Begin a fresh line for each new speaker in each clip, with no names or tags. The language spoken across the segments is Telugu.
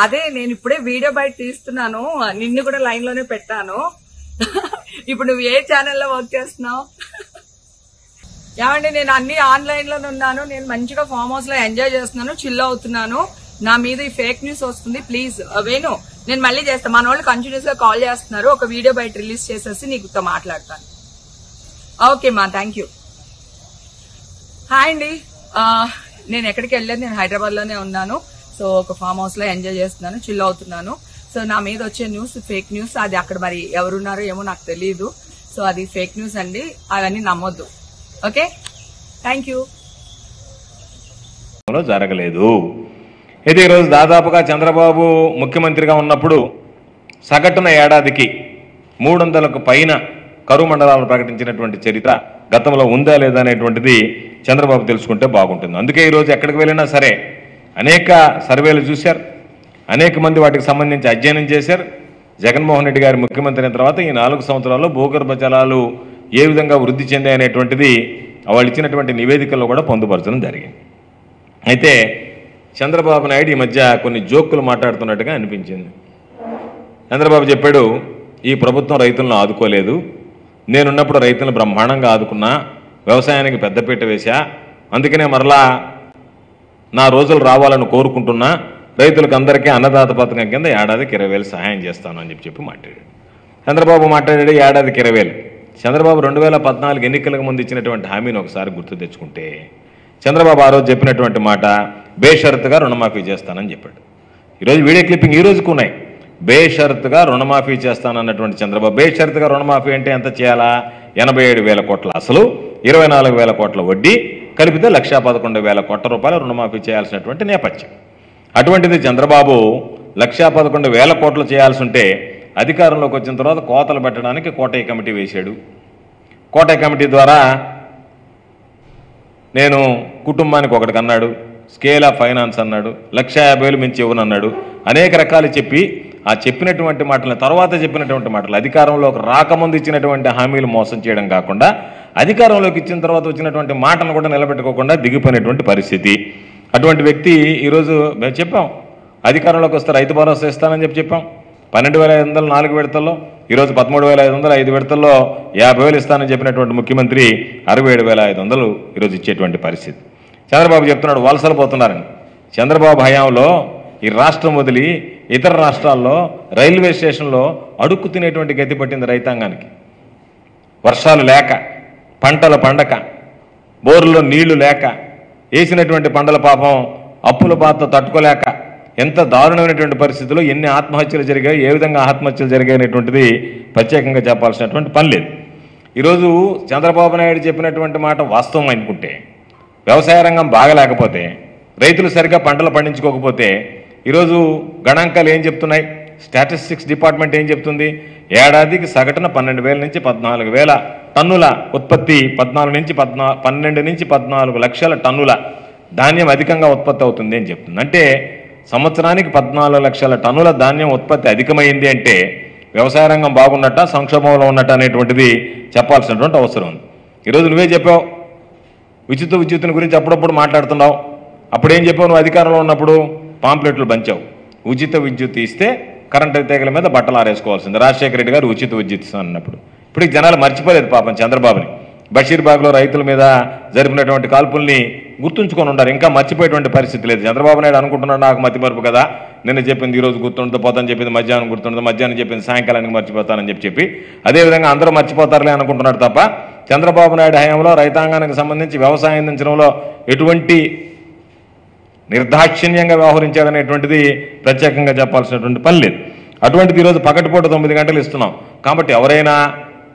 అదే నేను ఇప్పుడే వీడియో బయట తీస్తున్నాను, నిన్ను కూడా లైన్ లోనే పెట్టాను. ఇప్పుడు నువ్వు ఏ ఛానల్లో వర్క్ చేస్తున్నావు? ఏమండి, నేను అన్ని ఆన్లైన్ లోనే ఉన్నాను. నేను మంచిగా ఫామ్ హౌస్ లో ఎంజాయ్ చేస్తున్నాను, చిల్ అవుతున్నాను. నా మీద ఈ ఫేక్ న్యూస్ వస్తుంది. ప్లీజ్ వేణు, నేను మళ్ళీ చేస్తాను. మన వాళ్ళు కంటిన్యూస్ గా కాల్ చేస్తున్నారు. ఒక వీడియో బయట రిలీజ్ చేసేసి నీకుతో మాట్లాడతాను. ఓకే మా, థ్యాంక్ యూ. హాయ్ అండి, నేను ఎక్కడికి వెళ్ళలేదు, నేను హైదరాబాద్ లోనే ఉన్నాను. సో ఒక ఫామ్ హౌస్ లో ఎంజాయ్ చేస్తున్నాను, చిల్ అవుతున్నాను. సో నా మీద వచ్చే న్యూస్ ఫేక్ న్యూస్. అది అక్కడ మరి ఎవరున్నారో ఏమో నాకు తెలియదు. సో అది ఫేక్ న్యూస్ అండి, అవన్నీ నమ్మొద్దు. Okay, thank you.
జరగలేదు. అయితే ఈరోజు దాదాపుగా చంద్రబాబు ముఖ్యమంత్రిగా ఉన్నప్పుడు సగటున ఏడాదికి 300కు పైన కరువు మండలాలను ప్రకటించినటువంటి చరిత్ర గతంలో ఉందా లేదా అనేటువంటిది చంద్రబాబు తెలుసుకుంటే బాగుంటుంది. అందుకే ఈరోజు ఎక్కడికి వెళ్ళినా సరే అనేక సర్వేలు చూశారు, అనేక మంది వాటికి సంబంధించి అధ్యయనం చేశారు. జగన్మోహన్ రెడ్డి గారి ముఖ్యమంత్రి అయిన తర్వాత ఈ 4 సంవత్సరాల్లో భూగర్భ జలాలు ఏ విధంగా వృద్ధి చెందాయి అనేటువంటిది వాళ్ళు ఇచ్చినటువంటి నివేదికల్లో కూడా పొందుపరచడం జరిగింది. అయితే చంద్రబాబు నాయుడు ఈ మధ్య కొన్ని జోకులు మాట్లాడుతున్నట్టుగా అనిపించింది. చంద్రబాబు చెప్పాడు, ఈ ప్రభుత్వం రైతులను ఆదుకోలేదు, నేనున్నప్పుడు రైతులను బ్రహ్మాండంగా ఆదుకున్నా, వ్యవసాయానికి పెద్దపీట వేశా, అందుకనే మరలా నా రోజులు రావాలని కోరుకుంటున్నా, రైతులకు అందరికీ అన్నదాత పథకం కింద ఏడాదికి 20,000 సహాయం చేస్తాను అని చెప్పి మాట్లాడాడు. చంద్రబాబు మాట్లాడాడు ఏడాదికి 20,000. చంద్రబాబు 2014 ఎన్నికలకు ముందు ఇచ్చినటువంటి హామీని ఒకసారి గుర్తు తెచ్చుకుంటే చంద్రబాబు ఆ రోజు చెప్పినటువంటి మాట బేషరతుగా రుణమాఫీ చేస్తానని చెప్పాడు. ఈరోజు వీడియో క్లిప్పింగ్ ఈ రోజుకు ఉన్నాయి. బేషరతుగా రుణమాఫీ చేస్తానన్నటువంటి చంద్రబాబు, బేషరతుగా రుణమాఫీ అంటే ఎంత చేయాలా? 87,000 కోట్ల అసలు, 24,000 కోట్ల వడ్డీ కలిపితే 1,11,000 కోట్ల రూపాయలు రుణమాఫీ చేయాల్సినటువంటి నేపథ్యం. అటువంటిది చంద్రబాబు 1,11,000 కోట్లు చేయాల్సి ఉంటే అధికారంలోకి వచ్చిన తర్వాత కోతలు పెట్టడానికి కోటయ్య కమిటీ వేశాడు. కోటయ్య కమిటీ ద్వారా నేను కుటుంబానికి ఒకటికి అన్నాడు, స్కేల్ ఆఫ్ ఫైనాన్స్ అన్నాడు, 1,50,000 మించి ఇవ్వనన్నాడు, అనేక రకాలు చెప్పి ఆ చెప్పినటువంటి మాటలను తర్వాత చెప్పినటువంటి మాటలు అధికారంలోకి రాకముందు ఇచ్చినటువంటి హామీలు మోసం చేయడం కాకుండా అధికారంలోకి ఇచ్చిన తర్వాత వచ్చినటువంటి మాటను కూడా నిలబెట్టుకోకుండా దిగిపోయినటువంటి పరిస్థితి. అటువంటి వ్యక్తి ఈరోజు మేము చెప్పాం, అధికారంలోకి వస్తే రైతు భరోసా ఇస్తానని చెప్పాం. 12,500 4 విడతల్లో, ఈరోజు 13,500 5 విడతల్లో 50,000 ఇస్తానని చెప్పినటువంటి ముఖ్యమంత్రి 67,500 ఈరోజు ఇచ్చేటువంటి పరిస్థితి. చంద్రబాబు చెప్తున్నాడు వలసలు పోతున్నారని. చంద్రబాబు హయాంలో ఈ రాష్ట్రం వదిలి ఇతర రాష్ట్రాల్లో రైల్వే స్టేషన్లో అడుక్కు తినేటువంటి గతి పట్టింది రైతాంగానికి. వర్షాలు లేక, పంటలు పండక, బోర్లలో నీళ్లు లేక, వేసినటువంటి పంటల పాపం అప్పుల బాధ తట్టుకోలేక ఎంత దారుణమైనటువంటి పరిస్థితుల్లో ఎన్ని ఆత్మహత్యలు జరిగాయి, ఏ విధంగా ఆత్మహత్యలు జరిగాయనేటువంటిది ప్రత్యేకంగా చెప్పాల్సినటువంటి పని లేదు. ఈరోజు చంద్రబాబు నాయుడు చెప్పినటువంటి మాట వాస్తవం అనుకుంటే, వ్యవసాయ రంగం బాగలేకపోతే, రైతులు సరిగ్గా పంటలు పండించుకోకపోతే ఈరోజు గణాంకాలు ఏం చెప్తున్నాయి? స్టాటిస్టిక్స్ డిపార్ట్మెంట్ ఏం చెప్తుంది? ఏడాదికి సగటున 12,000 నుంచి 14,000 టన్నుల ఉత్పత్తి, 12 నుంచి 14 లక్షల టన్నుల ధాన్యం అధికంగా ఉత్పత్తి అవుతుంది అని చెప్తుంది. అంటే సంవత్సరానికి 14 లక్షల టన్నుల ధాన్యం ఉత్పత్తి అధికమైంది అంటే వ్యవసాయ రంగం బాగున్నట్ట, సంక్షోభంలో ఉన్నట్ట అనేటువంటిది చెప్పాల్సినటువంటి అవసరం ఉంది. ఈరోజు నువ్వే చెప్పావు, ఉచిత విద్యుత్తుని గురించి అప్పుడప్పుడు మాట్లాడుతున్నావు. అప్పుడేం చెప్పావు? నువ్వు అధికారంలో ఉన్నప్పుడు పాంప్లెట్లు పంచావు. ఉచిత విద్యుత్ ఇస్తే కరెంటు తీగల మీద బట్టలు ఆరేసుకోవాల్సింది. రాజశేఖర రెడ్డి గారు ఉచిత విద్యుత్ అన్నప్పుడు ఇప్పుడు జనాలు మర్చిపోలేదు పాపం చంద్రబాబుని. బషీర్బాగ్లో రైతుల మీద జరిపినటువంటి కాల్పుల్ని గుర్తుంచుకొని ఉండారు, ఇంకా మర్చిపోయేటువంటి పరిస్థితి లేదు. చంద్రబాబు నాయుడు అనుకుంటున్నాడు నాకు మతిమరుపు కదా, నిన్న చెప్పింది ఈరోజు గుర్తుండదు, పోతాను చెప్పింది మధ్యాహ్నం గుర్తుండదు, మధ్యాహ్నం చెప్పింది సాయంకాలానికి మర్చిపోతానని చెప్పి అదేవిధంగా అందరూ మర్చిపోతారులే అనుకుంటున్నాడు తప్ప చంద్రబాబు నాయుడు హయాంలో రైతాంగానికి సంబంధించి వ్యవసాయం అందించడంలో ఎటువంటి నిర్దాక్షిణ్యంగా వ్యవహరించాడనేటువంటిది ప్రత్యేకంగా చెప్పాల్సినటువంటి పని లేదు. అటువంటిది ఈరోజు పగటిపూట 9 గంటలు ఇస్తున్నాం. కాబట్టి ఎవరైనా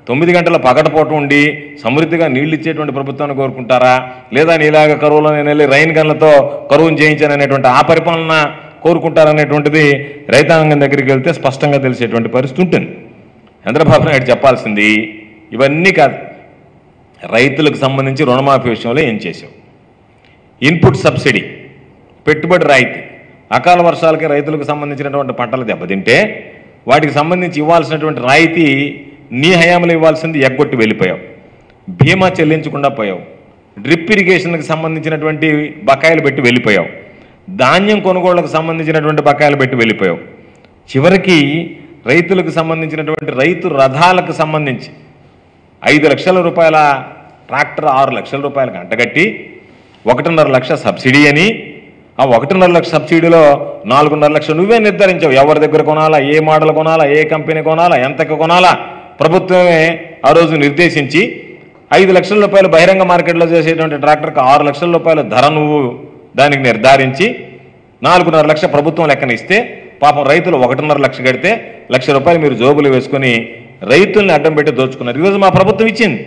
9 గంటల పగటిపూట ఉండి సమృద్ధిగా నీళ్లు ఇచ్చేటువంటి ప్రభుత్వాన్ని కోరుకుంటారా, లేదా నీలాగా కరువులో నేను వెళ్ళి రైన్ గన్లతో కరువును చేయించాననేటువంటి ఆ పరిపాలన కోరుకుంటారనేటువంటిది రైతాంగం దగ్గరికి వెళ్తే స్పష్టంగా తెలిసేటువంటి పరిస్థితి ఉంటుంది. చంద్రబాబు నాయుడు చెప్పాల్సింది ఇవన్నీ కాదు, రైతులకు సంబంధించి రుణమాఫీ విషయంలో ఏం చేశావు? ఇన్పుట్ సబ్సిడీ, పెట్టుబడి రాయితీ, అకాల వర్షాలకి రైతులకు సంబంధించినటువంటి పంటలు దెబ్బతింటే వాటికి సంబంధించి ఇవ్వాల్సినటువంటి రాయితీ నీ హయాంలో ఇవ్వాల్సింది ఎగ్గొట్టి వెళ్ళిపోయావు. బీమా చెల్లించకుండా పోయావు. డ్రిప్ ఇరిగేషన్కి సంబంధించినటువంటి బకాయిలు పెట్టి వెళ్ళిపోయావు. ధాన్యం కొనుగోళ్లకు సంబంధించినటువంటి బకాయిలు పెట్టి వెళ్ళిపోయావు. చివరికి రైతులకు సంబంధించినటువంటి రైతు రథాలకు సంబంధించి 5 లక్షల రూపాయల ట్రాక్టర్ 6 లక్షల రూపాయలకు అంటగట్టి 1.5 లక్ష సబ్సిడీ అని, ఆ 1.5 లక్ష సబ్సిడీలో 4.5 లక్షలు నువ్వే నిర్ధారించావు. ఎవరి దగ్గర కొనాలా, ఏ మోడల్ కొనాలా, ఏ కంపెనీ కొనాలా, ఎంతకు కొనాలా ప్రభుత్వమే ఆ రోజు నిర్దేశించి 5 లక్షల రూపాయలు బహిరంగ మార్కెట్లో చేసేటువంటి ట్రాక్టర్కి 6 లక్షల రూపాయల ధర నువ్వు దానికి నిర్ధారించి 4.5 లక్ష ప్రభుత్వం లెక్కన ఇస్తే పాపం రైతులు 1.5 లక్ష కడితే 1 లక్ష రూపాయలు మీరు జోబులు వేసుకొని రైతుల్ని అడ్డం పెట్టి దోచుకున్నారు. ఈరోజు మా ప్రభుత్వం ఇచ్చింది.